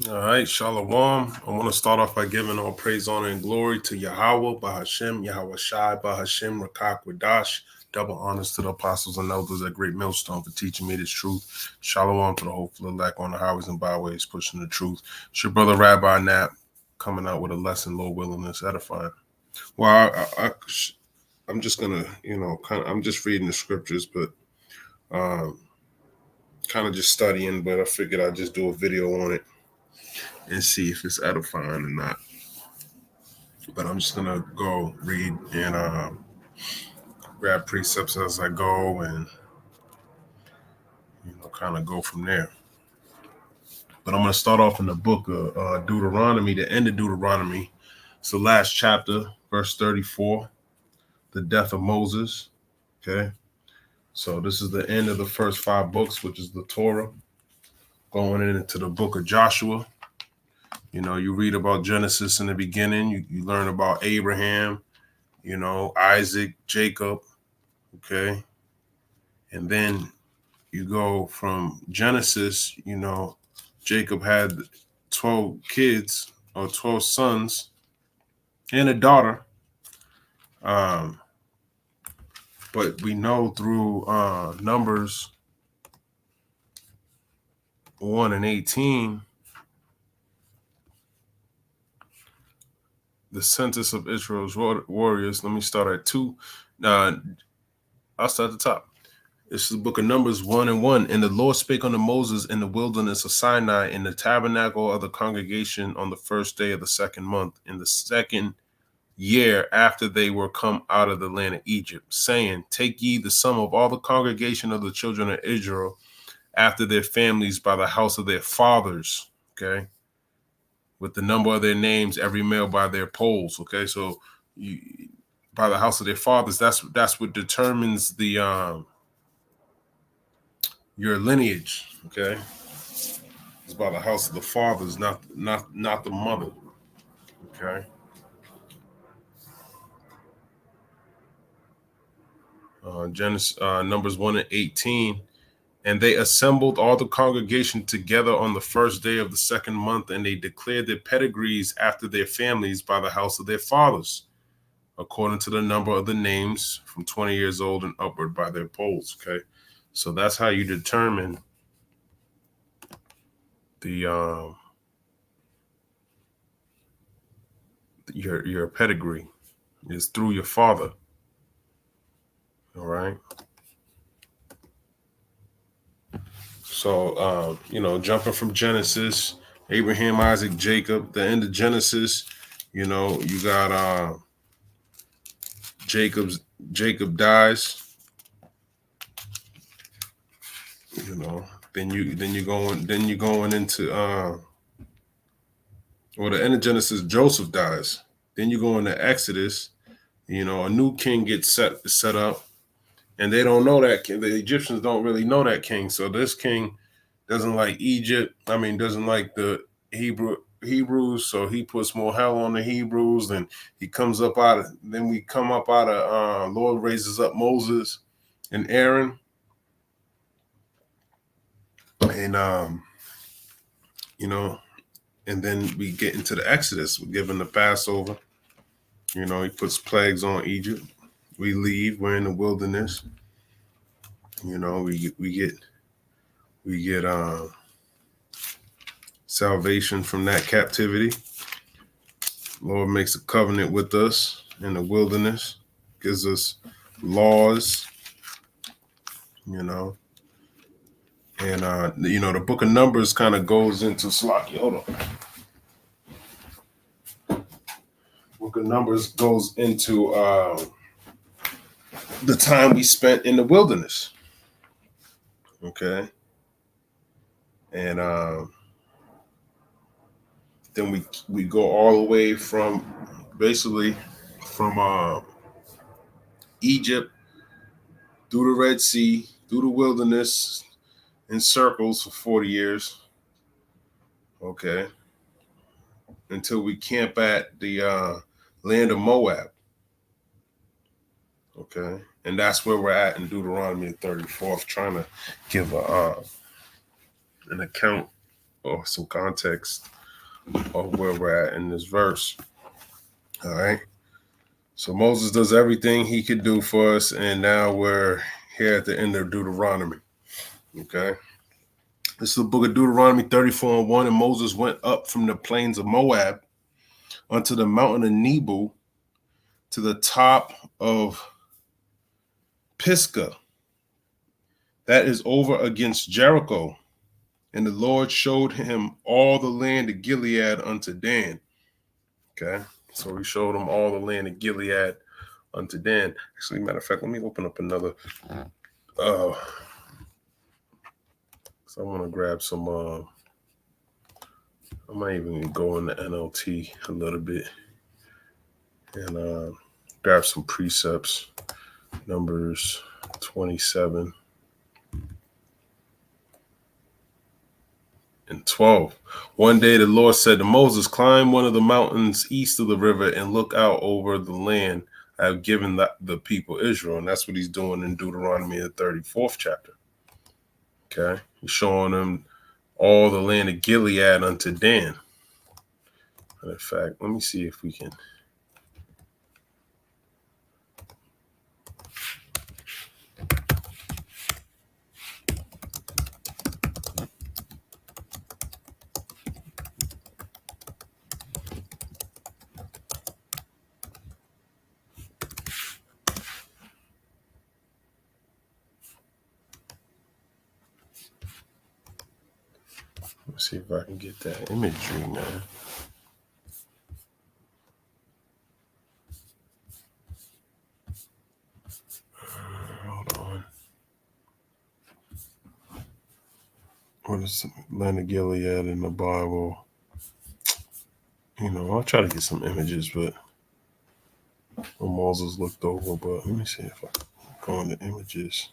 All right, Shalom. I want to start off by giving all praise, honor, and glory to Yahweh, Bahashem, Yahweh Shai, Bahashem, Rakak, Wadash. Double honors to the apostles and elders at Great Millstone for teaching me this truth. Shalom to the hopeful elect on the highways and byways, pushing the truth. It's your brother Rabbi Knapp coming out with a lesson, Lord willing, that's edifying. Well, I'm just gonna, I'm just reading the scriptures, but kind of just studying. But I figured I'd just do a video on it and see if it's edifying or not. But I'm just gonna go read and grab precepts as I go, and kind of go from there. But I'm gonna start off in the book of Deuteronomy, the end of Deuteronomy. It's the last chapter, verse 34, the death of Moses. Okay, so this is the end of the first 5 books, which is the Torah. Going into the book of Joshua. You read about Genesis in the beginning. You learn about Abraham, Isaac, Jacob. Okay, and then you go from Genesis, Jacob had 12 kids or 12 sons and a daughter. But we know through Numbers 1 and 18, the census of Israel's warriors. Let me start at 2. I'll start at the top. This is the book of Numbers 1 and 1. And the Lord spake unto Moses in the wilderness of Sinai in the tabernacle of the congregation on the first day of the second month, in the second year after they were come out of the land of Egypt, saying, Take ye the sum of all the congregation of the children of Israel after their families by the house of their fathers, okay, with the number of their names, every male by their polls, okay. So by the house of their fathers, that's what determines the your lineage, okay. It's by the house of the fathers, not the mother, okay. Genesis, Numbers 1 and 18. And they assembled all the congregation together on the first day of the second month, and they declared their pedigrees after their families by the house of their fathers, according to the number of the names from 20 years old and upward by their polls. Okay, so that's how you determine the your pedigree is through your father. All right. So jumping from Genesis, Abraham, Isaac, Jacob, the end of Genesis, you got Jacob dies. Then you're going into the end of Genesis, Joseph dies. Then you go into Exodus, a new king gets set up, and they don't know that king. The Egyptians don't really know that king. So this king doesn't like Egypt. Doesn't like the Hebrews. So he puts more hell on the Hebrews, and he comes up out of. Then we come up out of. Lord raises up Moses and Aaron, and and then we get into the Exodus. We're given the Passover. He puts plagues on Egypt. We leave. We're in the wilderness. We get salvation from that captivity. Lord makes a covenant with us in the wilderness, gives us laws, and the book of Numbers kind of goes into Slaki. Hold on. Book of Numbers goes into the time we spent in the wilderness. Okay. And then we go all the way from Egypt through the Red Sea, through the wilderness in circles for 40 years. Okay. Until we camp at the land of Moab. Okay. And that's where we're at in Deuteronomy 34th, trying to give an account or some context of where we're at in this verse. All right. So Moses does everything he could do for us, and now we're here at the end of Deuteronomy. Okay. This is the book of Deuteronomy 34:1. And Moses went up from the plains of Moab unto the mountain of Nebo to the top of Pisgah, that is over against Jericho. And the Lord showed him all the land of Gilead unto Dan. Okay. So he showed him all the land of Gilead unto Dan. Actually, matter of fact, let me open up another. So I want to grab some. I might even go in the NLT a little bit and grab some precepts. Numbers 27 and 12. One day the Lord said to Moses, climb one of the mountains east of the river and look out over the land I have given the people Israel. And that's what he's doing in Deuteronomy, the 34th chapter. Okay. He's showing them all the land of Gilead unto Dan. In fact, let me see if we can. Let's see if I can get that imagery now. Hold on. What is land of Gilead in the Bible? You know, I'll try to get some images, but when Moses looked over, but let me see if I can go into images.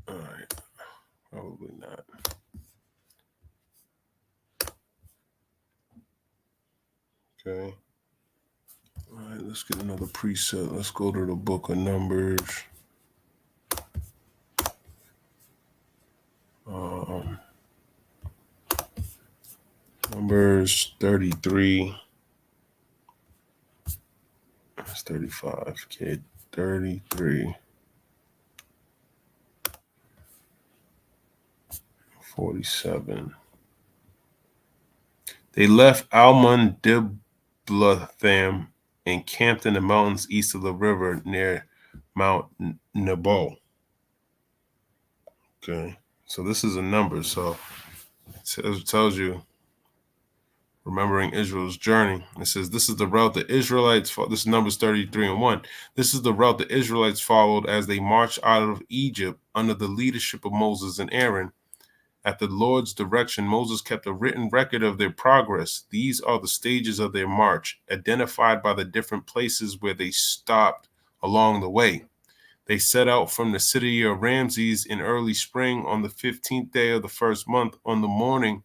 All right, probably not. Okay. All right, let's get another preset. Let's go to the book of Numbers. Numbers 33. That's 35, kid. 33. 47. They left Almon Diblatham and camped in the mountains east of the river near Mount Nebo. Okay, so this is a number. So it tells you, remembering Israel's journey. It says, this is the route the Israelites, this is Numbers 33:1. This is the route the Israelites followed as they marched out of Egypt under the leadership of Moses and Aaron. At the Lord's direction, Moses kept a written record of their progress. These are the stages of their march, identified by the different places where they stopped along the way. They set out from the city of Ramses in early spring on the 15th day of the first month. On the morning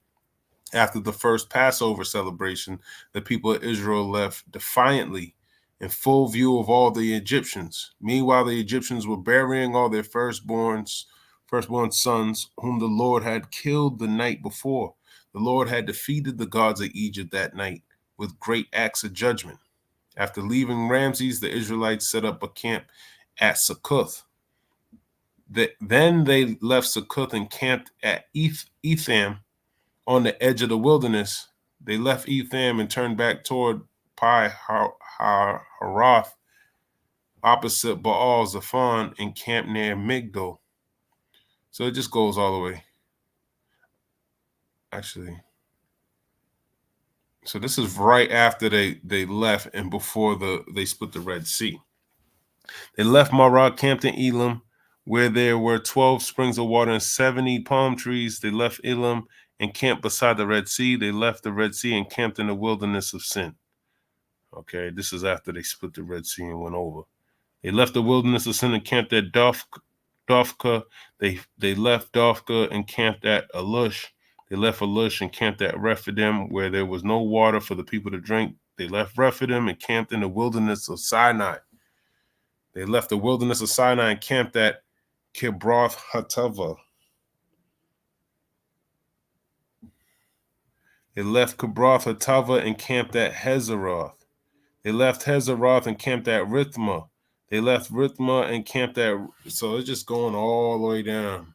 after the first Passover celebration, the people of Israel left defiantly in full view of all the Egyptians. Meanwhile, the Egyptians were burying all their firstborn sons, whom the Lord had killed the night before. The Lord had defeated the gods of Egypt that night with great acts of judgment. After leaving Ramses, the Israelites set up a camp at Succoth. Then they left Succoth and camped at Etham on the edge of the wilderness. They left Etham and turned back toward Pi Haroth, opposite Baal Zephon, and camped near Migdol. So it just goes all the way. Actually, so this is right after they left and before they split the Red Sea. They left Marah, camped in Elim, where there were 12 springs of water and 70 palm trees. They left Elim and camped beside the Red Sea. They left the Red Sea and camped in the wilderness of Sin. Okay, this is after they split the Red Sea and went over. They left the wilderness of Sin and camped at Dophka. They left Dophka and camped at Alush. They left Alush and camped at Rephidim, where there was no water for the people to drink. They left Rephidim and camped in the wilderness of Sinai. They left the wilderness of Sinai and camped at Kibroth Hattaavah. They left Kibroth Hattaavah and camped at Hazeroth. They left Hazeroth and camped at Rithmah. They left Rithmah and camped at... So it's just going all the way down.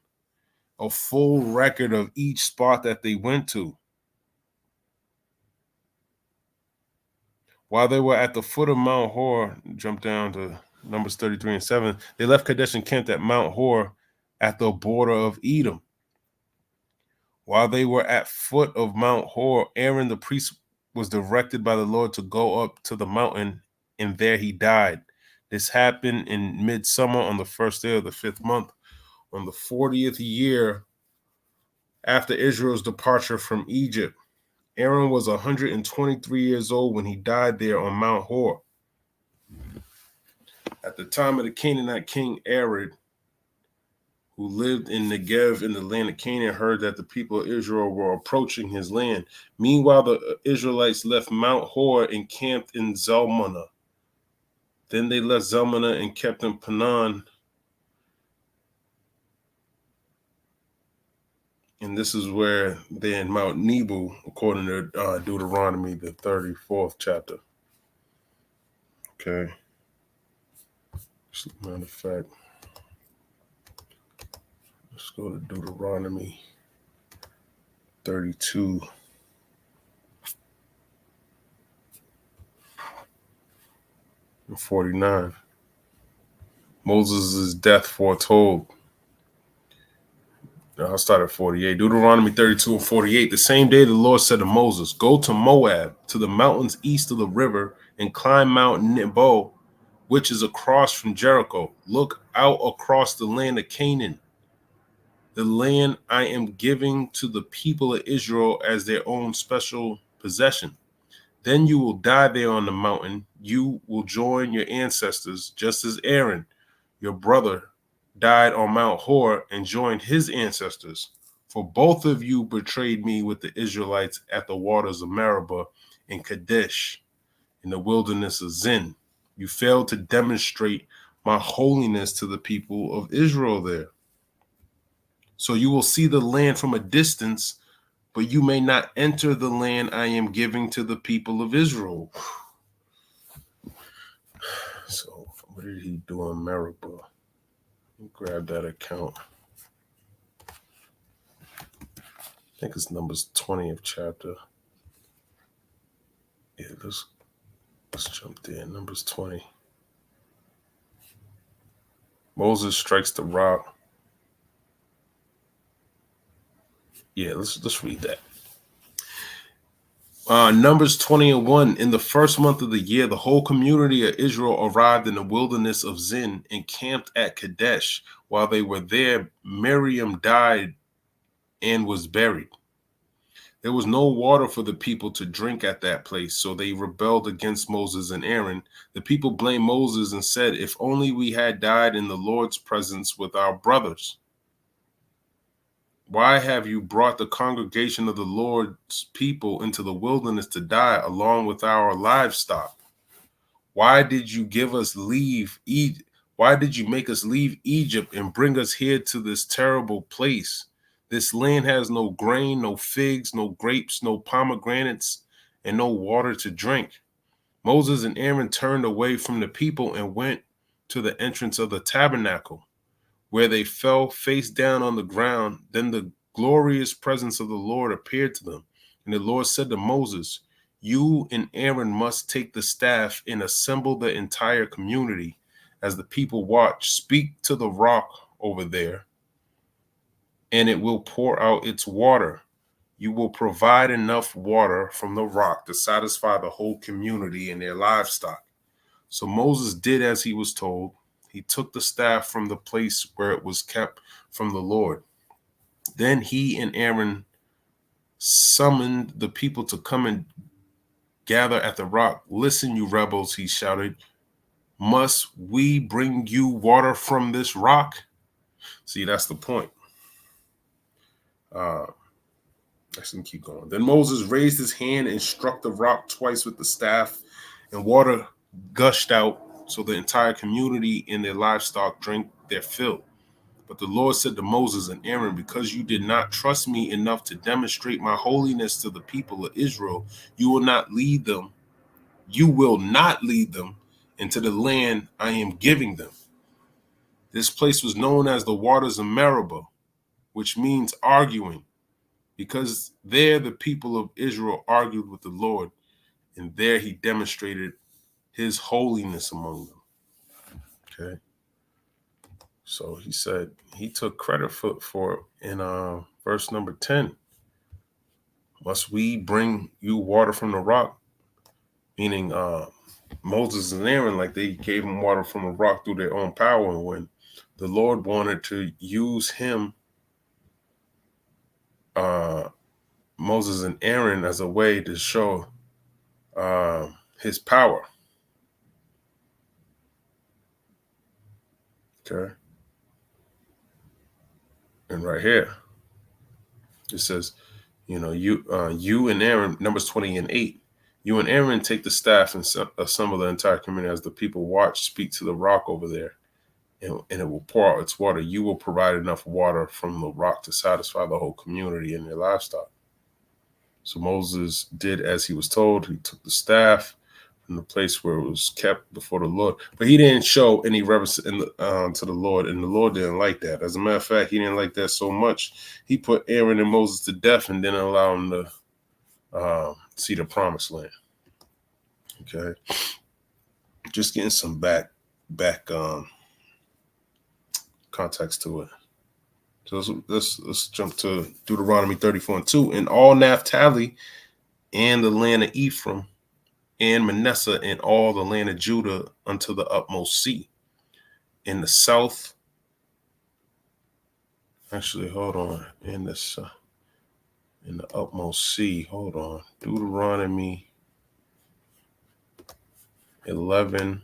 A full record of each spot that they went to. While they were at the foot of Mount Hor, jump down to Numbers 33 and 7, they left Kadesh and camped at Mount Hor at the border of Edom. While they were at foot of Mount Hor, Aaron the priest was directed by the Lord to go up to the mountain, and there he died. This happened in midsummer on the first day of the 5th month, on the 40th year after Israel's departure from Egypt. Aaron was 123 years old when he died there on Mount Hor. At the time of the Canaanite king Arad, who lived in Negev in the land of Canaan, heard that the people of Israel were approaching his land. Meanwhile, the Israelites left Mount Hor and camped in Zalmunna. Then they left Zalmunna and kept in Panan. And this is where they're in Mount Nebo, according to Deuteronomy, the 34th chapter. Okay. As a matter of fact, let's go to Deuteronomy 32. And 49. Moses' death foretold. I'll start at 48. Deuteronomy 32 and 48. The same day the Lord said to Moses, go to Moab, to the mountains east of the river, and climb Mount Nebo, which is across from Jericho. Look out across the land of Canaan, the land I am giving to the people of Israel as their own special possession. Then you will die there on the mountain. You will join your ancestors, just as Aaron, your brother, died on Mount Hor and joined his ancestors. For both of you betrayed me with the Israelites at the waters of Meribah and Kadesh in the wilderness of Zin. You failed to demonstrate my holiness to the people of Israel there. So you will see the land from a distance, but you may not enter the land I am giving to the people of Israel. So what did he do on Meribah? Grab that account. I think it's Numbers 20th chapter. Yeah, let's jump there. Numbers 20. Moses strikes the rock. Yeah, let's read that. Numbers 20 and 1. In the first month of the year, the whole community of Israel arrived in the wilderness of Zin and camped at Kadesh. While they were there, Miriam died and was buried. There was no water for the people to drink at that place, so they rebelled against Moses and Aaron. The people blamed Moses and said, if only we had died in the Lord's presence with our brothers. Why have you brought the congregation of the Lord's people into the wilderness to die along with our livestock? Why did you give us leave? Why did you make us leave Egypt and bring us here to this terrible place? This land has no grain, no figs, no grapes, no pomegranates, and no water to drink. Moses and Aaron turned away from the people and went to the entrance of the tabernacle, where they fell face down on the ground. Then the glorious presence of the Lord appeared to them. And the Lord said to Moses, you and Aaron must take the staff and assemble the entire community. As the people watch, speak to the rock over there, and it will pour out its water. You will provide enough water from the rock to satisfy the whole community and their livestock. So Moses did as he was told. He took the staff from the place where it was kept from the Lord. Then he and Aaron summoned the people to come and gather at the rock. Listen, you rebels, he shouted. Must we bring you water from this rock? See, that's the point. Let's keep going. Then Moses raised his hand and struck the rock twice with the staff, and water gushed out, so the entire community and their livestock drank their fill. But the Lord said to Moses and Aaron, because you did not trust me enough to demonstrate my holiness to the people of Israel, you will not lead them into the land I am giving them. This place was known as the waters of Meribah, which means arguing, because there the people of Israel argued with the Lord, and there he demonstrated his holiness among them. Okay. So he said he took credit for it in verse number 10. Must we bring you water from the rock? Meaning Moses and Aaron, like they gave him water from a rock through their own power. And when the Lord wanted to use him, Moses and Aaron, as a way to show his power. Okay. And right here, it says, you and Aaron, Numbers 20:8, you and Aaron take the staff and assemble the entire community as the people watch, speak to the rock over there, and it will pour out its water. You will provide enough water from the rock to satisfy the whole community and their livestock. So Moses did as he was told. He took the staff from the place where it was kept before the Lord, but he didn't show any reverence to the Lord, and the Lord didn't like that. As a matter of fact, he didn't like that so much, he put Aaron and Moses to death and didn't allow them to see the promised land. Okay, just getting some back context to it. So let's jump to Deuteronomy 34:2. In all Naphtali and the land of Ephraim and Manasseh and all the land of Judah unto the utmost sea. In the south, actually, hold on. In the utmost sea, hold on. Deuteronomy 11.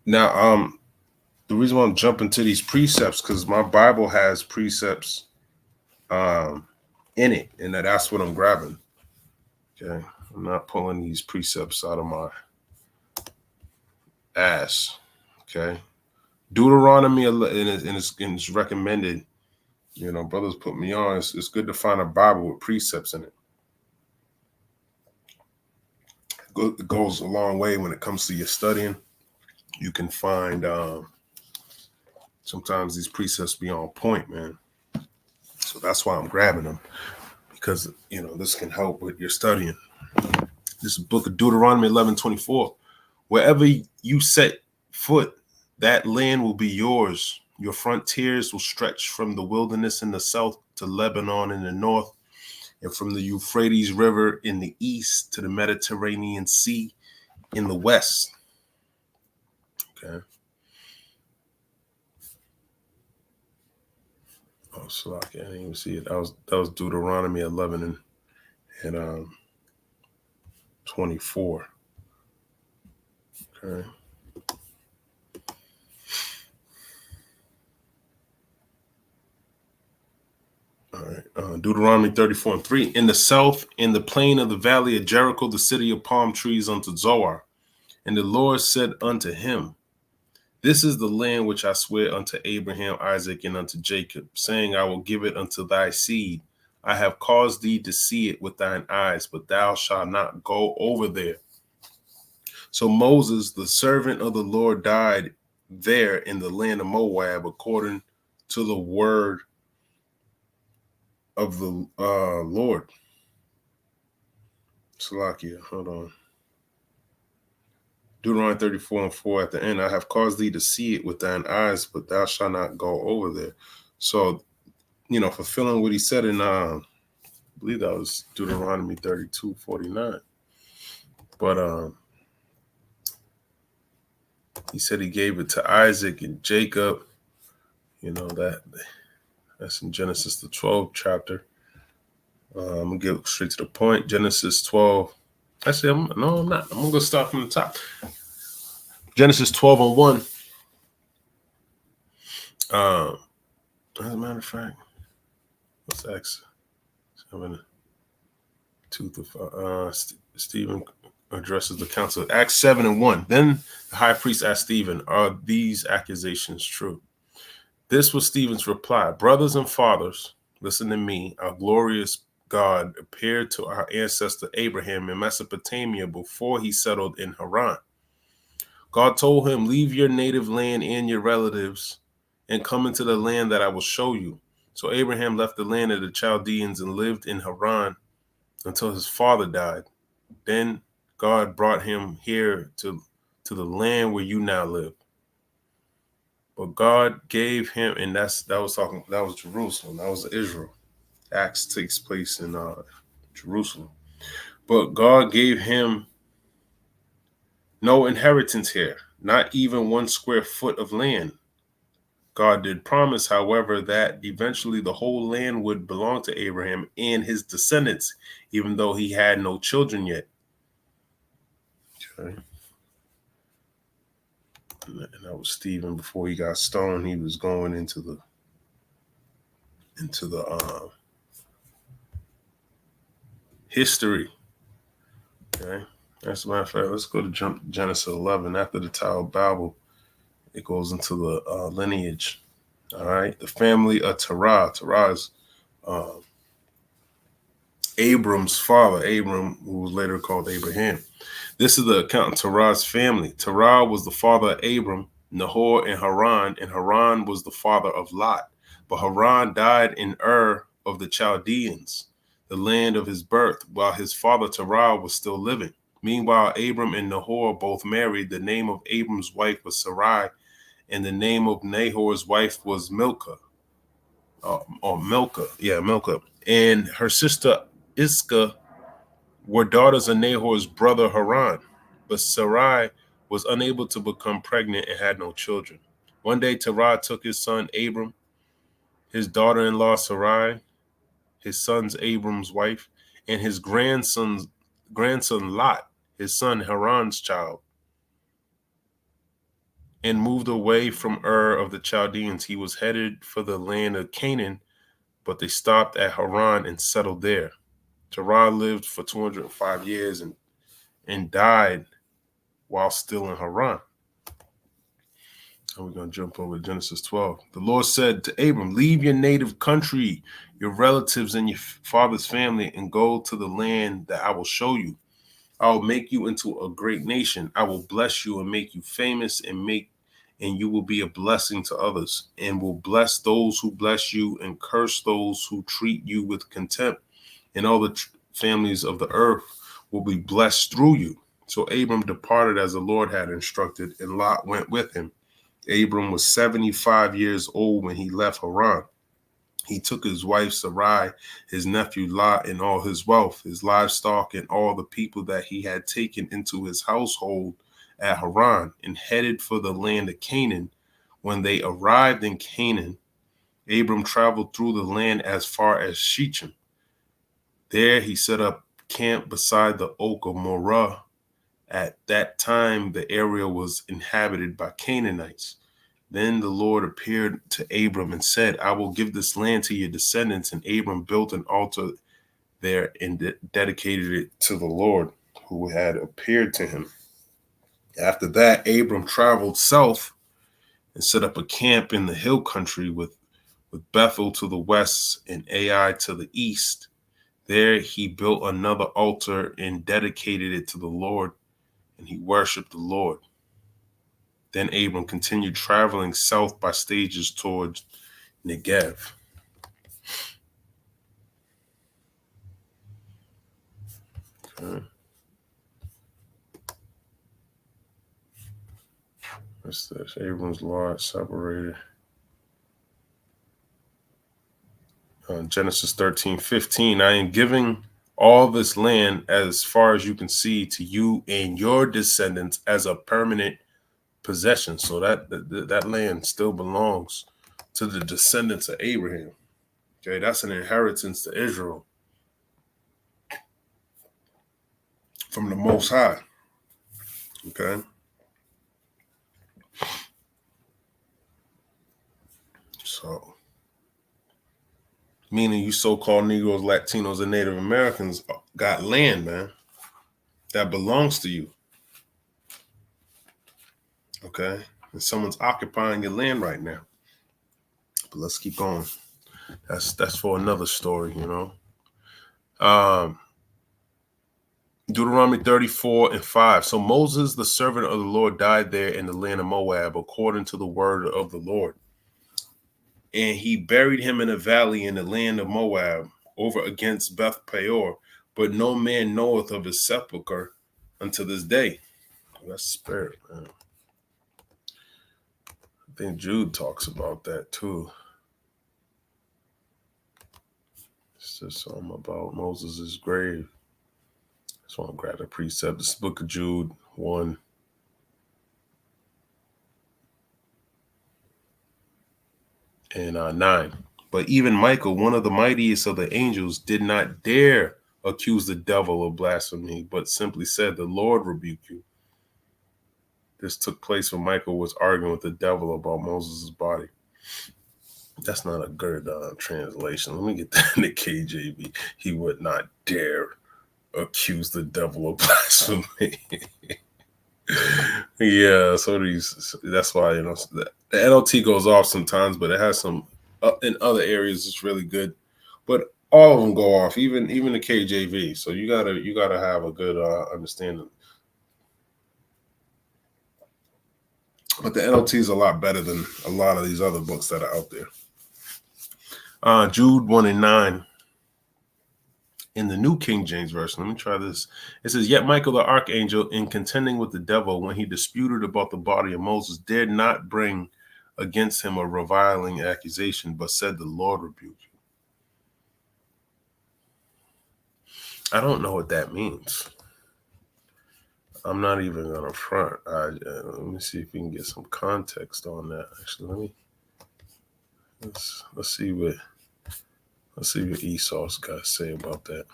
Now, the reason why I'm jumping to these precepts, because my Bible has precepts in it, and that's what I'm grabbing. Okay, I'm not pulling these precepts out of my ass. Okay, Deuteronomy, and it's recommended. Brothers put me on. It's good to find a Bible with precepts in it. It goes a long way when it comes to your studying. You can find sometimes these precepts be on point, man. So that's why I'm grabbing them, because this can help with your studying. This is book of Deuteronomy 11:24. Wherever you set foot, that land will be yours. Your frontiers will stretch from the wilderness in the south to Lebanon in the north, and from the Euphrates River in the east to the Mediterranean Sea in the west. Okay. Oh, Slack, I didn't even see it. That was Deuteronomy 11 and 24. Okay. All right. Deuteronomy 34:3. In the south, in the plain of the valley of Jericho, the city of palm trees unto Zoar. And the Lord said unto him, this is the land which I swear unto Abraham, Isaac, and unto Jacob, saying, I will give it unto thy seed. I have caused thee to see it with thine eyes, but thou shalt not go over there. So Moses, the servant of the Lord, died there in the land of Moab, according to the word of the Lord. Salakia, hold on. Deuteronomy 34:4 at the end, I have caused thee to see it with thine eyes, but thou shalt not go over there. So, fulfilling what he said in, I believe that was Deuteronomy 32:49. But he said he gave it to Isaac and Jacob. That's in Genesis the 12th chapter. I'm gonna get straight to the point. Genesis 12. Actually, I'm not. I'm gonna go start from the top. Genesis 12:1. As a matter of fact, What's Acts 7, 2 to 5? Stephen addresses the council. Acts 7 and 1. Then the high priest asked Stephen, "Are these accusations true?" This was Stephen's reply: "Brothers and fathers, listen to me. Our glorious God appeared to our ancestor Abraham in Mesopotamia before he settled in Haran. God told him, 'Leave your native land and your relatives and come into the land that I will show you.' So Abraham left the land of the Chaldeans and lived in Haran until his father died. Then God brought him here to the land where you now live. But God gave him," and that was Jerusalem. That was Israel. Acts takes place in Jerusalem. "But God gave him no inheritance here, not even 1 square foot of land. God did promise, however, that eventually the whole land would belong to Abraham and his descendants, even though he had no children yet." Okay. And that was Stephen before he got stoned. He was going into the history. Okay. As a matter of fact, let's go to Genesis 11. After the Tower of Babel, it goes into the lineage. All right. The family of Terah. Terah is Abram's father, Abram, who was later called Abraham. This is the account of Terah's family. Terah was the father of Abram, Nahor, and Haran was the father of Lot. But Haran died in Ur of the Chaldeans, the land of his birth, while his father Terah was still living. Meanwhile, Abram and Nahor both married. The name of Abram's wife was Sarai, and the name of Nahor's wife was Milcah. Milcah. And her sister Iscah were daughters of Nahor's brother Haran. But Sarai was unable to become pregnant and had no children. One day, Terah took his son Abram, his daughter-in-law Sarai, his son's Abram's wife, and his grandson Lot, his son Haran's child, and moved away from Ur of the Chaldeans. He was headed for the land of Canaan, but they stopped at Haran and settled there. Terah lived for 205 years and died while still in Haran. And we're going to jump over to Genesis 12. The Lord said to Abram, "Leave your native country, your relatives, and your father's family, and go to the land that I will show you. I will make you into a great nation. I will bless you and make you famous, and you will be a blessing to others, and will bless those who bless you and curse those who treat you with contempt. And all the families of the earth will be blessed through you." So Abram departed as the Lord had instructed, and Lot went with him. Abram was 75 years old when he left Haran. He took his wife Sarai, his nephew Lot, and all his wealth, his livestock, and all the people that he had taken into his household at Haran, and headed for the land of Canaan. When they arrived in Canaan, Abram traveled through the land as far as Shechem. There he set up camp beside the oak of Moreh. At that time, the area was inhabited by Canaanites. Then the Lord appeared to Abram and said, "I will give this land to your descendants." And Abram built an altar there and dedicated it to the Lord who had appeared to him. After that, Abram traveled south and set up a camp in the hill country with Bethel to the west and Ai to the east. There he built another altar and dedicated it to the Lord, and he worshiped the Lord. Then Abram continued traveling south by stages towards Negev. Okay. What's this? Abram's lot separated. Genesis 13:15. I am giving all this land as far as you can see to you and your descendants as a permanent possession. So that land still belongs to the descendants of Abraham. Okay, that's an inheritance to Israel from the Most High. Okay. So meaning you so-called Negroes, Latinos, and Native Americans got land, man, that belongs to you. Okay? And someone's occupying your land right now. But let's keep going. That's for another story, you know. Deuteronomy 34:5. So Moses, the servant of the Lord, died there in the land of Moab, according to the word of the Lord. And he buried him in a valley in the land of Moab, over against Beth Peor. But no man knoweth of his sepulchre unto this day. That's spirit, man. I think Jude talks about that too. It's just something about Moses' grave. I just want to grab the precept. This book of Jude 1. And 9. But even Michael, one of the mightiest of the angels, did not dare accuse the devil of blasphemy, but simply said, "The Lord rebuke you." This took place when Michael was arguing with the devil about Moses' body. That's not a good translation. Let me get that in the KJV. He would not dare accuse the devil of blasphemy. Yeah, so that's why, you know, the NLT goes off sometimes, but it has some in other areas it's really good. But all of them go off, even the KJV. So you gotta have a good understanding. But the NLT is a lot better than a lot of these other books that are out there. Jude 1:9. In the New King James Version, let me try this. It says, "Yet Michael the archangel, in contending with the devil when he disputed about the body of Moses, dared not bring against him a reviling accusation, but said, 'The Lord rebuke you.'" I don't know what that means. I'm not even gonna front. Let me see if we can get some context on that. Actually, let's see what Esau's got to say about that.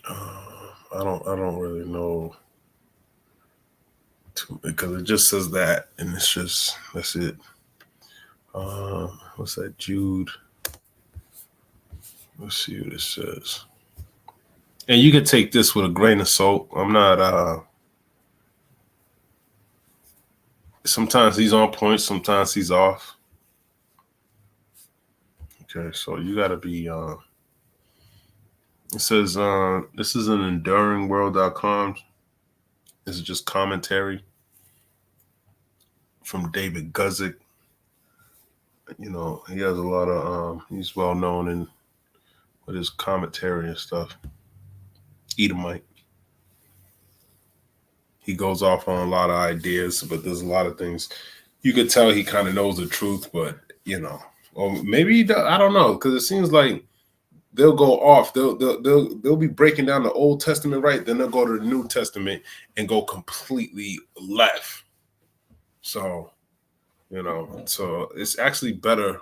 I don't really know, because it just says that, and that's it. What's that, Jude? Let's see what it says. And you can take this with a grain of salt. I'm not. Sometimes he's on point, sometimes he's off. Okay, so you got to be. It says this is an enduringworld.com. This is just commentary from David Guzik. You know, he has a lot of. He's well known with his commentary and stuff. Edomite. He goes off on a lot of ideas, but there's a lot of things you could tell he kind of knows the truth, but you know, or maybe he does, I don't know, because it seems like they'll go off. They'll be breaking down the Old Testament right, then they'll go to the New Testament and go completely left. So, you know, so it's actually better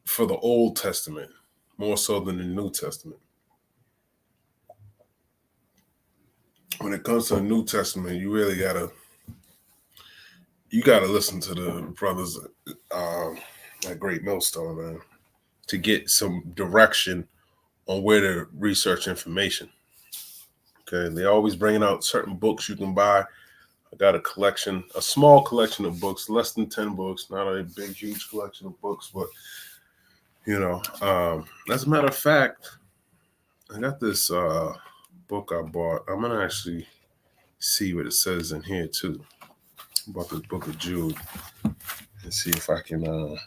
for the Old Testament more so than the New Testament. When it comes to the New Testament, you really gotta listen to the brothers at Great Millstone, man, to get some direction on where to research information. Okay, they're always bringing out certain books you can buy. I got a small collection of books, less than 10 books, not a big, huge collection of books, but you know, as a matter of fact, I got this book I bought. I'm gonna actually see what it says in here too about this book of Jude, and see if I can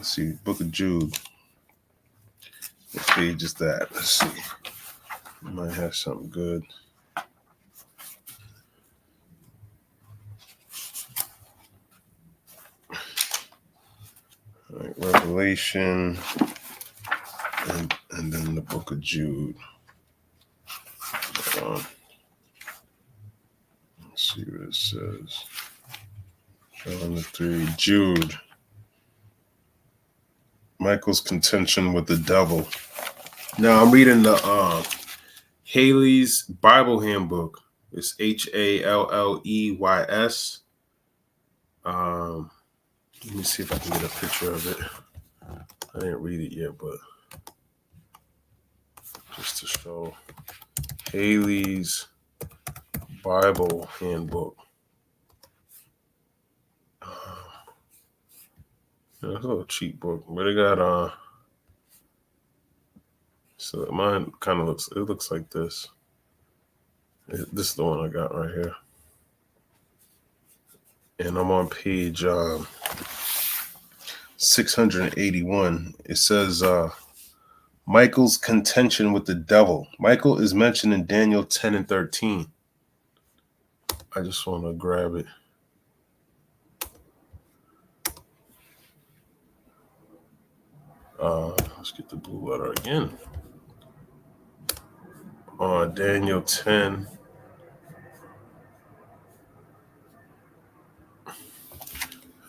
see book of Jude. What page is that? Let's see. I might have something good. All right, Revelation, and then the book of Jude. Let's see what it says. John 3, Jude. Michael's contention with the devil. Now I'm reading the Haley's Bible Handbook. It's HALLEYS. Let me see if I can get a picture of it. I didn't read it yet, but just to show Haley's Bible Handbook. Yeah, it's a little cheap book, but it got so mine kind of looks like this. This is the one I got right here. And I'm on page 681. It says Michael's contention with the devil. Michael is mentioned in Daniel 10 and 13. I just want to grab it. Let's get the blue letter again. Daniel 10.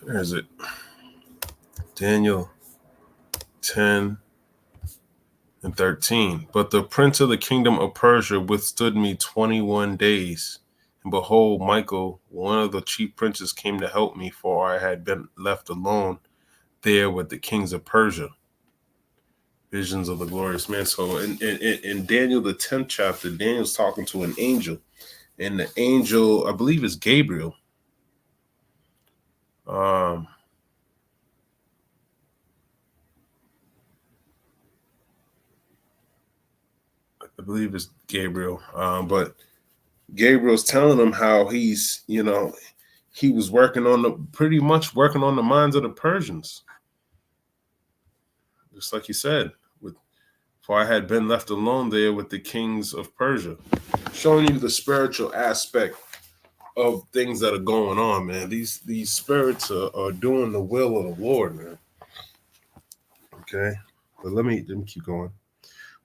Where is it? Daniel 10 and 13. But the prince of the kingdom of Persia withstood me 21 days. And behold, Michael, one of the chief princes, came to help me, for I had been left alone there with the kings of Persia. Visions of the glorious man. So in Daniel, the 10th chapter, Daniel's talking to an angel. And the angel, I believe, is Gabriel. I believe it's Gabriel. But Gabriel's telling him how he's, he was pretty much working on the minds of the Persians. Just like he said, for I had been left alone there with the kings of Persia, showing you the spiritual aspect of things that are going on, man. These spirits are doing the will of the Lord, man. Okay, but let me keep going.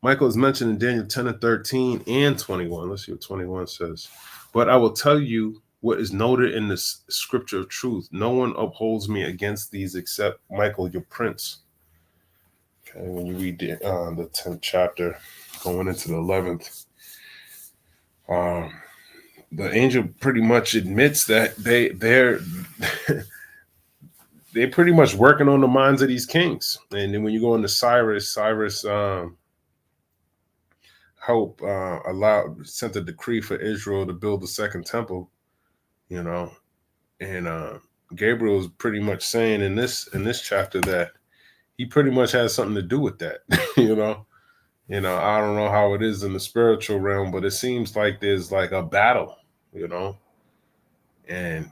Michael is mentioned in Daniel 10 and 13 and 21. Let's see what 21 says. But I will tell you what is noted in the scripture of truth. No one upholds me against these except Michael, your prince. Okay, when you read the 10th chapter, going into the 11th, the angel pretty much admits that they're they're pretty much working on the minds of these kings. And then when you go into Cyrus sent a decree for Israel to build the second temple, and Gabriel is pretty much saying in this chapter that he pretty much has something to do with that. I don't know how it is in the spiritual realm, but it seems like there's like a battle, and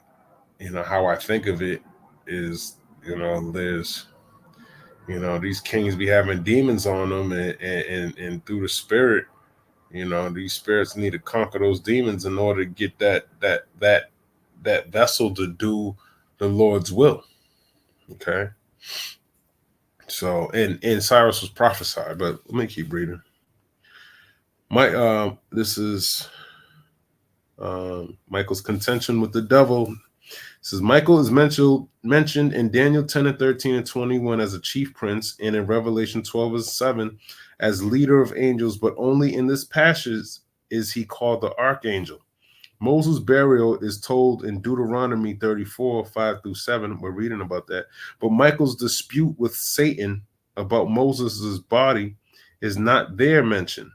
how I think of it is, there's, these kings be having demons on them, and through the spirit, these spirits need to conquer those demons in order to get that vessel to do the Lord's will. Okay. So, and Cyrus was prophesied, but let me keep reading. This is Michael's contention with the devil. It says Michael is mentioned in Daniel 10 and 13 and 21 as a chief prince, and in Revelation 12 and 7 as leader of angels, but only in this passage is he called the archangel. Moses' burial is told in Deuteronomy 34, 5 through 7. We're reading about that. But Michael's dispute with Satan about Moses' body is not there mentioned.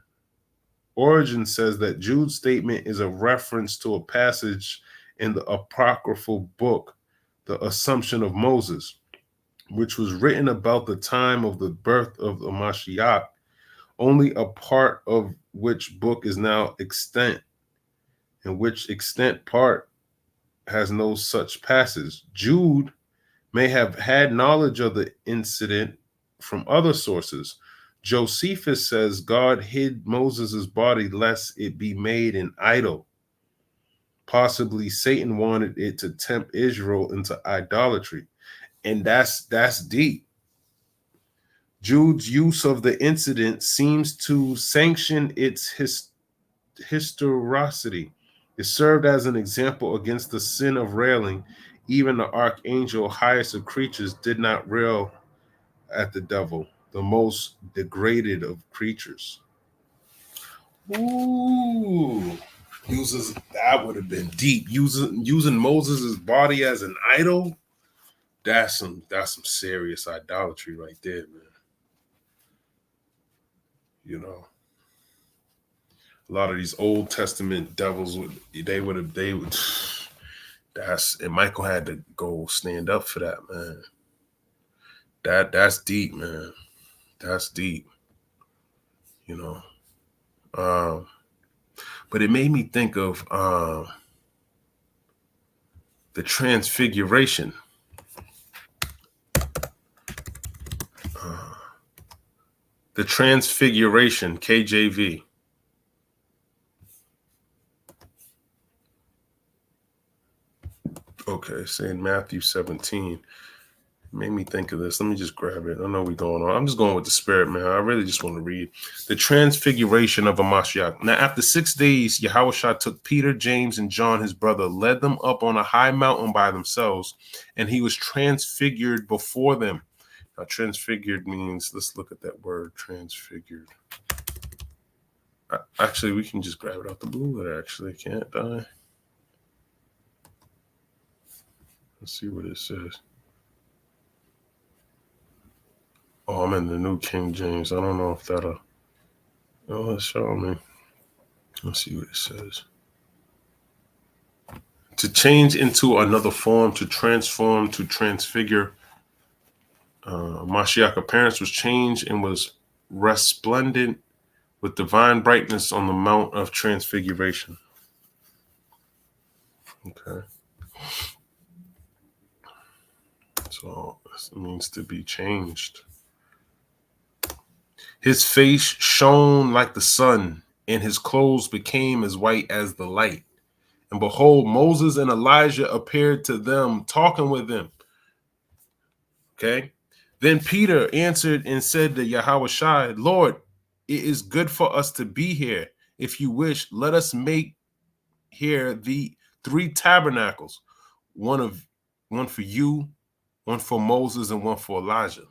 Origen says that Jude's statement is a reference to a passage in the apocryphal book, The Assumption of Moses, which was written about the time of the birth of the Mashiach, only a part of which book is now extant, and which extant part has no such passage. Jude may have had knowledge of the incident from other sources. Josephus says God hid Moses' body lest it be made an idol. Possibly Satan wanted it to tempt Israel into idolatry. And that's deep. Jude's use of the incident seems to sanction its historicity. It served as an example against the sin of railing. Even the archangel, highest of creatures, did not rail at the devil, the most degraded of creatures. Ooh, that would have been deep. Using Moses' body as an idol, that's some serious idolatry right there, man. You know, a lot of these Old Testament devils would that's, and Michael had to go stand up for that, man. That's deep, man. That's deep. You know. But it made me think of the Transfiguration. The Transfiguration, KJV. Okay, saying Matthew 17. Made me think of this. Let me just grab it. I know we're going on. I'm just going with the spirit, man. I really just want to read the Transfiguration of a Mashiach. Now, after 6 days, Yahushua took Peter, James, and John, his brother, led them up on a high mountain by themselves, and he was transfigured before them. Now, transfigured means, let's look at that word, transfigured. Actually, we can just grab it out the blue letter, actually, can't I? Let's see what it says. Oh, I'm in the New King James. I don't know if that'll... Oh, let's show me. Let's see what it says. To change into another form, to transform, to transfigure. Mashiach's appearance was changed and was resplendent with divine brightness on the Mount of Transfiguration. Okay. So this means to be changed. His face shone like the sun, and his clothes became as white as the light. And behold, Moses and Elijah appeared to them, talking with them. Okay. Then Peter answered and said to Yahushua, Lord, it is good for us to be here. If you wish, let us make here the 3 tabernacles, one for you, one for Moses, and one for Elijah.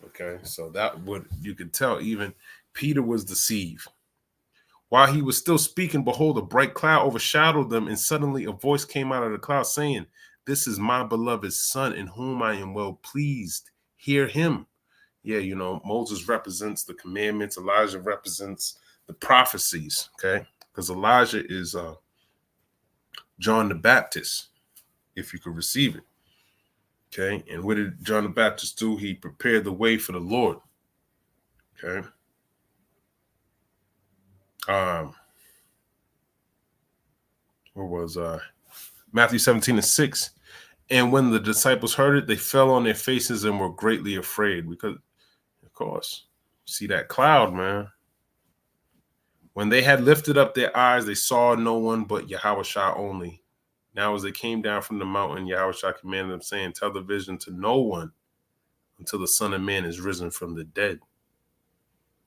Okay, so that would, you could tell even Peter was deceived. While he was still speaking, behold, a bright cloud overshadowed them, and suddenly a voice came out of the cloud saying, this is my beloved son in whom I am well pleased. Hear him. Yeah, you know, Moses represents the commandments. Elijah represents the prophecies, okay? Because Elijah is John the Baptist, if you could receive it. Okay, and what did John the Baptist do? He prepared the way for the Lord. Okay. Where was I? Matthew 17:6. And when the disciples heard it, they fell on their faces and were greatly afraid because, of course, see that cloud, man. When they had lifted up their eyes, they saw no one but Yahushua only. Now, as they came down from the mountain, Yahushua commanded them, saying, tell the vision to no one until the Son of Man is risen from the dead.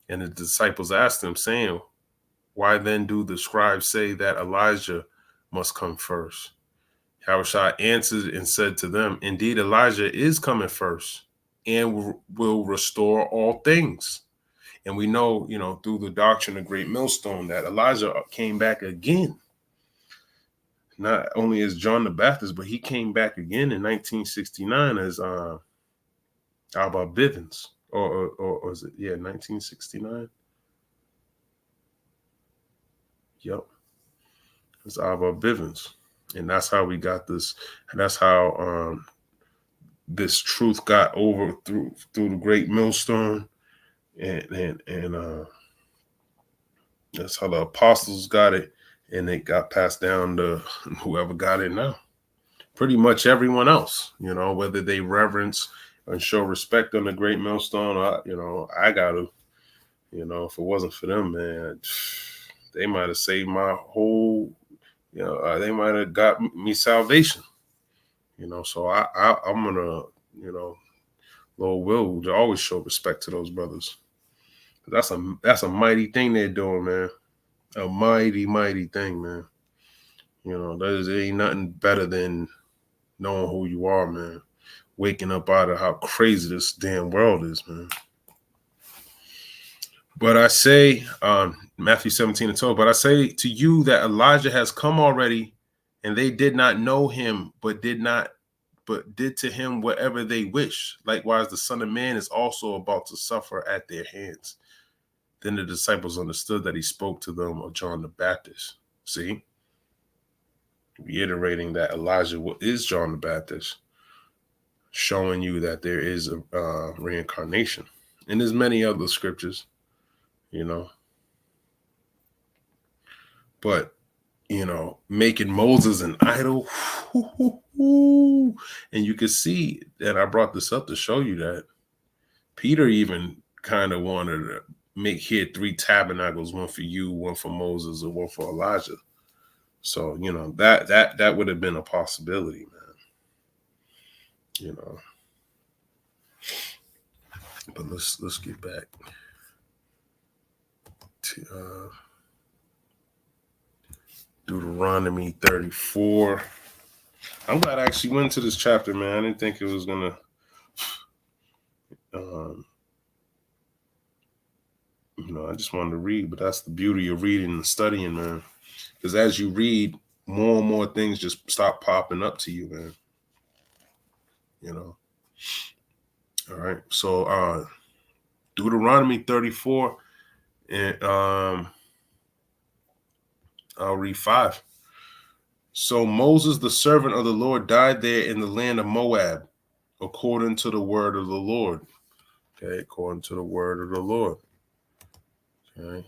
And the disciples asked him, saying, why then do the scribes say that Elijah must come first? Yahushua answered and said to them, indeed, Elijah is coming first and will restore all things. And we know, you know, through the doctrine of Great Millstone that Elijah came back again. Not only as John the Baptist, but he came back again in 1969 as Abba Bivens. Or was it, 1969? Yep. It's Abba Bivens. And that's how we got this. And that's how this truth got over through the Great Millstone. And that's how the apostles got it. And it got passed down to whoever got it now. Pretty much everyone else, you know, whether they reverence and show respect on the Great Millstone, I got to, you know, if it wasn't for them, man, they might have saved my whole, you know, they might have got me salvation, you know. So I'm going to, you know, Lord will always show respect to those brothers. That's a mighty thing they're doing, man. A mighty, mighty thing, man. You know, there ain't nothing better than knowing who you are, man. Waking up out of how crazy this damn world is, man. But I say, Matthew 17:12, but I say to you that Elijah has come already, and they did not know him, but did not but did to him whatever they wished. Likewise, the Son of Man is also about to suffer at their hands. Then the disciples understood that he spoke to them of John the Baptist. See? Reiterating that Elijah is John the Baptist, showing you that there is a reincarnation. And there's many other scriptures, But, making Moses an idol. And you can see that I brought this up to show you that Peter even kind of wanted to make here 3 tabernacles, one for you, one for Moses, or one for Elijah. So, that would have been a possibility, man. But let's get back to Deuteronomy 34. I'm glad I actually went to this chapter, man. I didn't think it was gonna I just wanted to read, but that's the beauty of reading and studying, man. Because as you read, more and more things just stop popping up to you, man. All right. So Deuteronomy 34, and I'll read 5. So Moses, the servant of the Lord, died there in the land of Moab, according to the word of the Lord. Okay, according to the word of the Lord. Okay.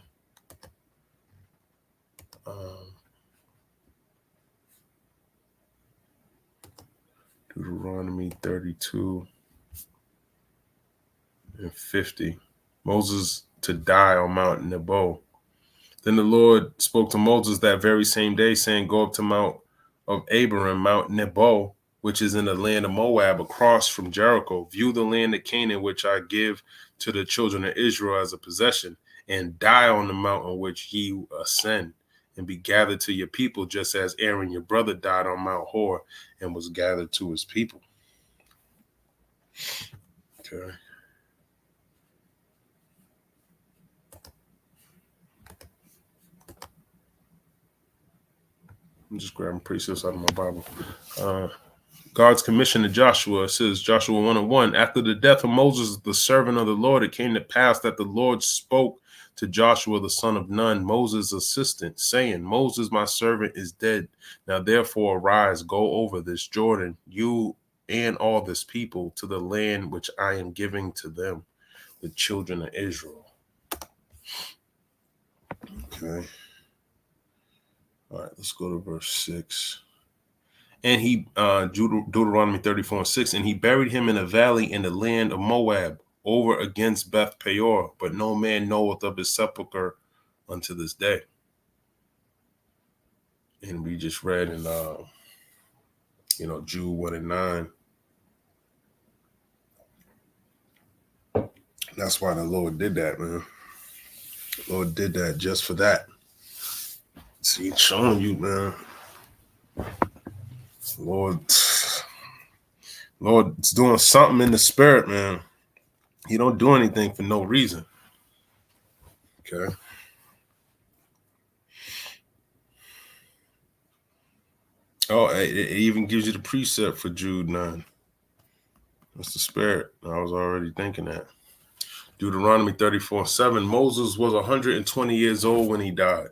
Deuteronomy 32 and 50. Moses to die on Mount Nebo. Then the Lord spoke to Moses that very same day, saying, go up to Mount of Abraham, Mount Nebo, which is in the land of Moab, across from Jericho. View the land of Canaan, which I give to the children of Israel as a possession, and die on the mountain which ye ascend, and be gathered to your people, just as Aaron, your brother, died on Mount Hor and was gathered to his people. Okay. I'm just grabbing precepts out of my Bible. God's commission to Joshua. It says, Joshua 1:1, after the death of Moses, the servant of the Lord, it came to pass that the Lord spoke to Joshua, the son of Nun, Moses' assistant, saying, Moses, my servant, is dead. Now therefore arise, go over this Jordan, you and all this people, to the land which I am giving to them, the children of Israel. Okay. All right, let's go to verse 6. And he, Deuteronomy 34:6, and he buried him in a valley in the land of Moab, over against Beth Peor, but no man knoweth of his sepulcher unto this day. And we just read in, Jude 1:9. That's why the Lord did that, man. The Lord did that just for that. See, it's showing you, man. Lord's doing something in the spirit, man. He don't do anything for no reason. Okay. Oh, it even gives you the precept for Jude 9. That's the spirit. I was already thinking that. Deuteronomy 34:7. Moses was 120 years old when he died.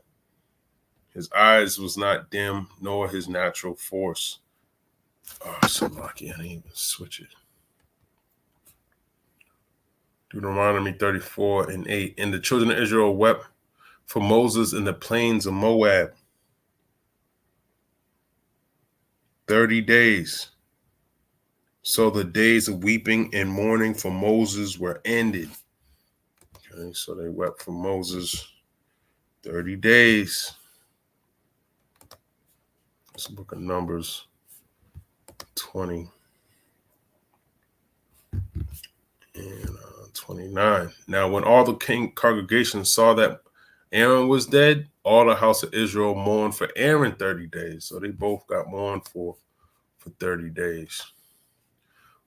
His eyes was not dim, nor his natural force. Oh, so lucky. I didn't even switch it. Deuteronomy 34:8. And the children of Israel wept for Moses in the plains of Moab 30 days. So the days of weeping and mourning for Moses were ended. Okay, so they wept for Moses 30 days. It's the book of Numbers 20 and 29. Now, when all the king congregation saw that Aaron was dead, all the house of Israel mourned for Aaron 30 days. So they both got mourned for 30 days.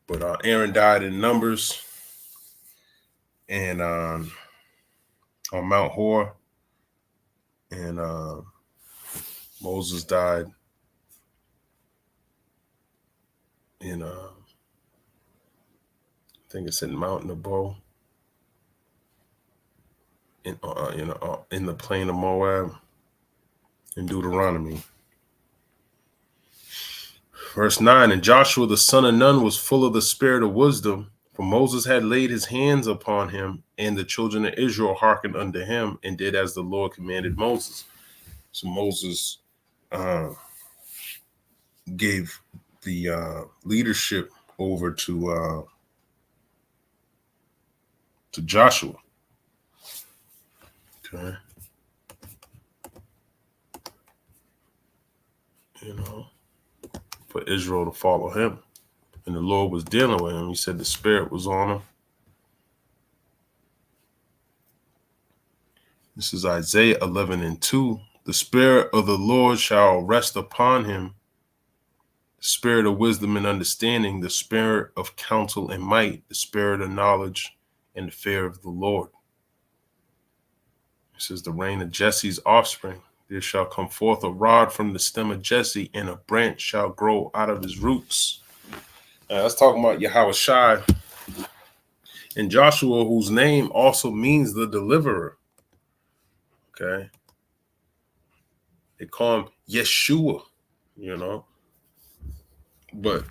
But Aaron died in Numbers and on Mount Hor, and Moses died I think it's in Mount Nebo, in the plain of Moab, in Deuteronomy. Verse 9, and Joshua the son of Nun was full of the spirit of wisdom, for Moses had laid his hands upon him, and the children of Israel hearkened unto him and did as the Lord commanded Moses. So Moses gave the leadership over to Joshua. Okay. For Israel to follow him. And the Lord was dealing with him. He said the Spirit was on him. This is Isaiah 11:2. The Spirit of the Lord shall rest upon him, the Spirit of wisdom and understanding, the Spirit of counsel and might, the Spirit of knowledge and the fear of the Lord. This is the reign of Jesse's offspring. There shall come forth a rod from the stem of Jesse, and a branch shall grow out of his roots. Let's talk about Yahushua and Joshua, whose name also means the deliverer. Okay. They call him Yeshua, But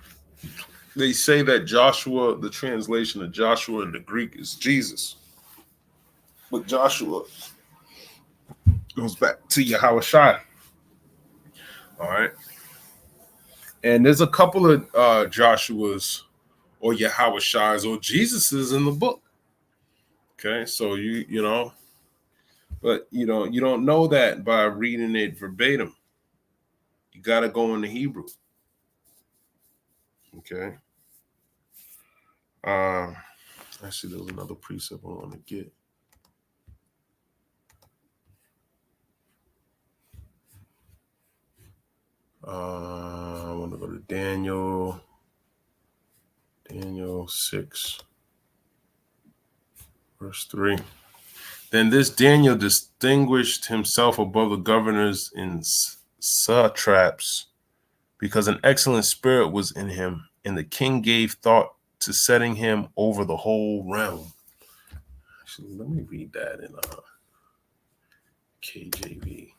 they say that Joshua, the translation of Joshua in the Greek is Jesus. But Joshua goes back to Yahushua. All right. And there's a couple of Joshuas or Yahushuas or Jesuses in the book. Okay. So but you don't know that by reading it verbatim. You got to go into Hebrew. Okay. Actually, there was another precept I want to get. I want to go to Daniel 6, verse 3. Then this Daniel distinguished himself above the governors and satraps, because an excellent spirit was in him, and the king gave thought to setting him over the whole realm. Actually, let me read that in KJV.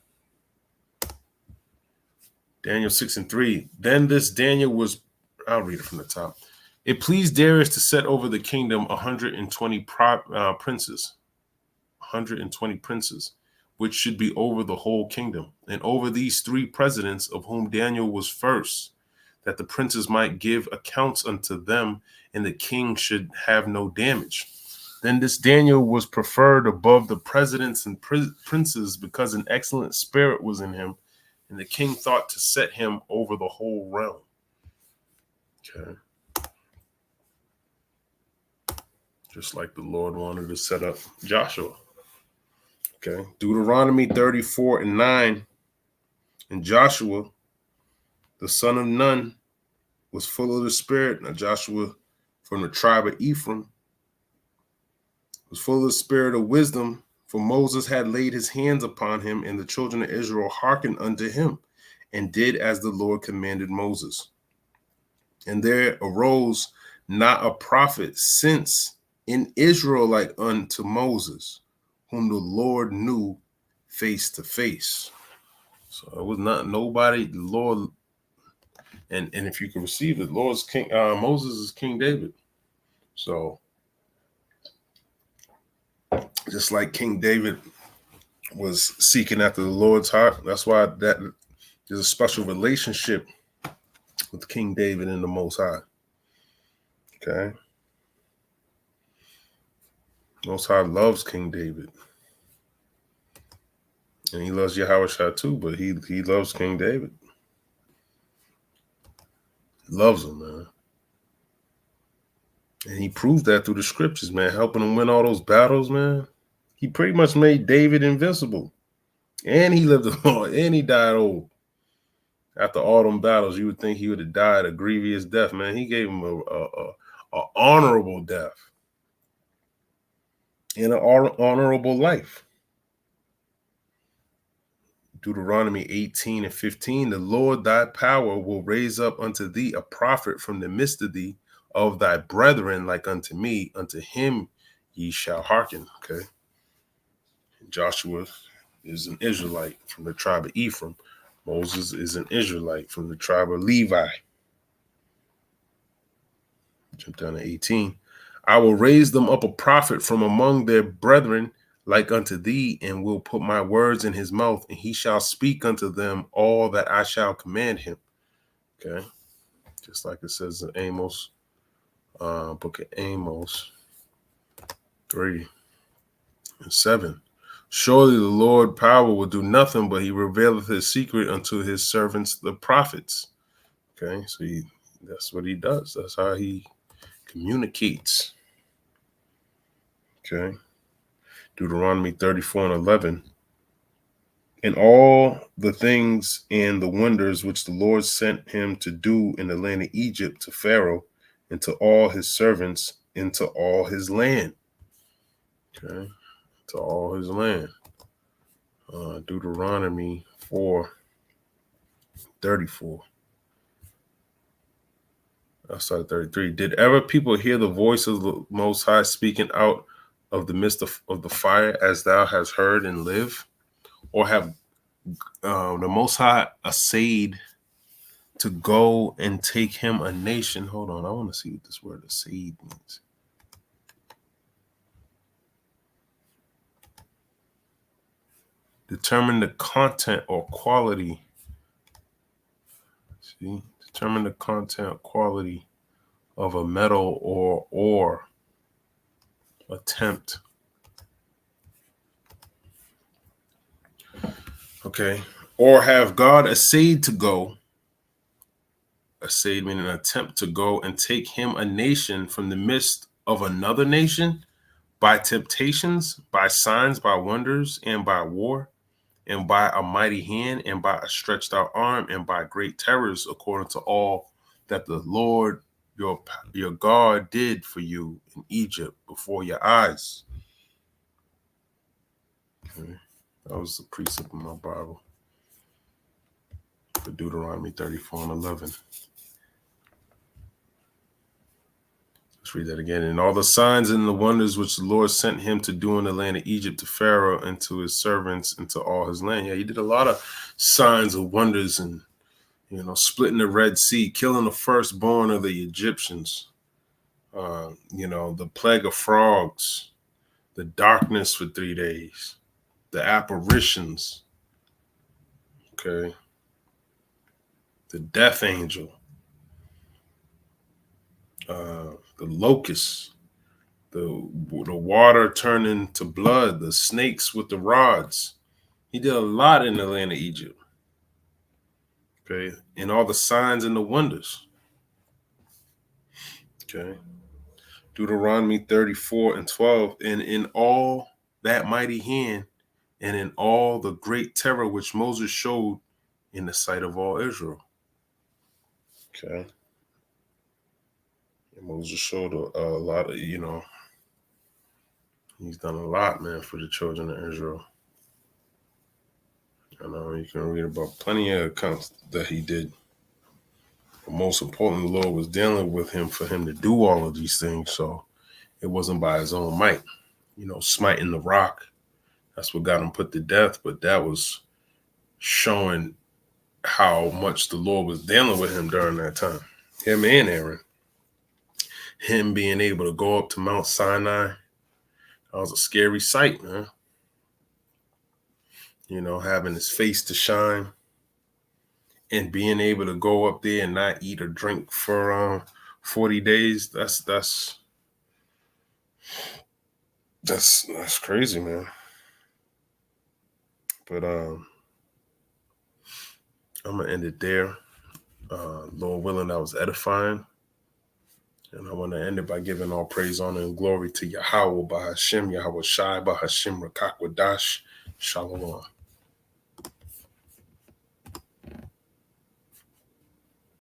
Daniel 6:3. Then this Daniel was, I'll read it from the top. It pleased Darius to set over the kingdom 120 princes, 120 princes, which should be over the whole kingdom, and over these 3 presidents, of whom Daniel was first, that the princes might give accounts unto them, and the king should have no damage. Then this Daniel was preferred above the presidents and princes, because an excellent spirit was in him, and the king thought to set him over the whole realm. Okay. Just like the Lord wanted to set up Joshua. Okay. Deuteronomy 34:9. And Joshua, the son of Nun, was full of the Spirit. Now Joshua, from the tribe of Ephraim, was full of the spirit of wisdom, for Moses had laid his hands upon him, and the children of Israel hearkened unto him, and did as the Lord commanded Moses. And there arose not a prophet since in Israel like unto Moses, whom the Lord knew face to face. So it was not nobody, the Lord, and if you can receive it, Lord's King, Moses is King David. So just like King David was seeking after the Lord's heart, that's why that there's a special relationship with King David and the Most High. Okay. Most High loves King David. And he loves Yahushua too, but he loves King David. He loves him, man. And he proved that through the scriptures, man, helping him win all those battles, man. He pretty much made David invincible. And he lived long, and he died old. After all them battles, you would think he would have died a grievous death, man. He gave him a honorable death and an honorable life. Deuteronomy 18:15, the Lord thy power will raise up unto thee a prophet from the midst of thee, of thy brethren like unto me, unto him ye shall hearken. Okay. Joshua is an Israelite from the tribe of Ephraim. Moses is an Israelite from the tribe of Levi. Jump down to 18. I will raise them up a prophet from among their brethren like unto thee, and will put my words in his mouth, and he shall speak unto them all that I shall command him. Okay. Just like it says in Amos, book of Amos 3:7. Surely the Lord power will do nothing, but he revealeth his secret unto his servants, the prophets. Okay. So that's what he does. That's how he communicates. Okay. Deuteronomy 34:11. And all the things and the wonders which the Lord sent him to do in the land of Egypt to Pharaoh and to all his servants into all his land. Okay. To all his land. Deuteronomy 4:34. I started 33. Did ever people hear the voice of the Most High speaking out of the midst of the fire as thou hast heard and live? Or have the Most High essayed to go and take him a nation? Hold on, I want to see what this word essayed means. Determine the content or quality. See, determine the content or quality of a metal or attempt. Okay. Or have God essayed to go, essayed meaning an attempt to go and take him a nation from the midst of another nation by temptations, by signs, by wonders, and by war, and by a mighty hand, and by a stretched out arm, and by great terrors, according to all that the Lord your God did for you in Egypt before your eyes. Okay. That was the precept in my Bible for Deuteronomy 34:11. Let's read that again. And all the signs and the wonders which the Lord sent him to do in the land of Egypt to Pharaoh and to his servants and to all his land. Yeah, he did a lot of signs and wonders, and splitting the Red Sea, killing the firstborn of the Egyptians, the plague of frogs, the darkness for 3 days, the apparitions, okay, the death angel, the locusts, the water turning to blood, the snakes with the rods. He did a lot in the land of Egypt. Okay. And all the signs and the wonders. Okay. Deuteronomy 34:12. And in all that mighty hand and in all the great terror which Moses showed in the sight of all Israel. Okay. And Moses showed a lot of, he's done a lot, man, for the children of Israel. You can read about plenty of accounts that he did. But most importantly, the Lord was dealing with him for him to do all of these things. So it wasn't by his own might, smiting the rock. That's what got him put to death. But that was showing how much the Lord was dealing with him during that time. Him and Aaron. Him being able to go up to Mount Sinai. That was a scary sight, man. Having his face to shine and being able to go up there and not eat or drink for 40 days. That's crazy, man. But I'm gonna end it there. Lord willing, that was edifying. And I want to end it by giving all praise, honor, and glory to Yahweh, Bahashem, Yahweh Shai, Bahashem, Rakakwadash, Shalom.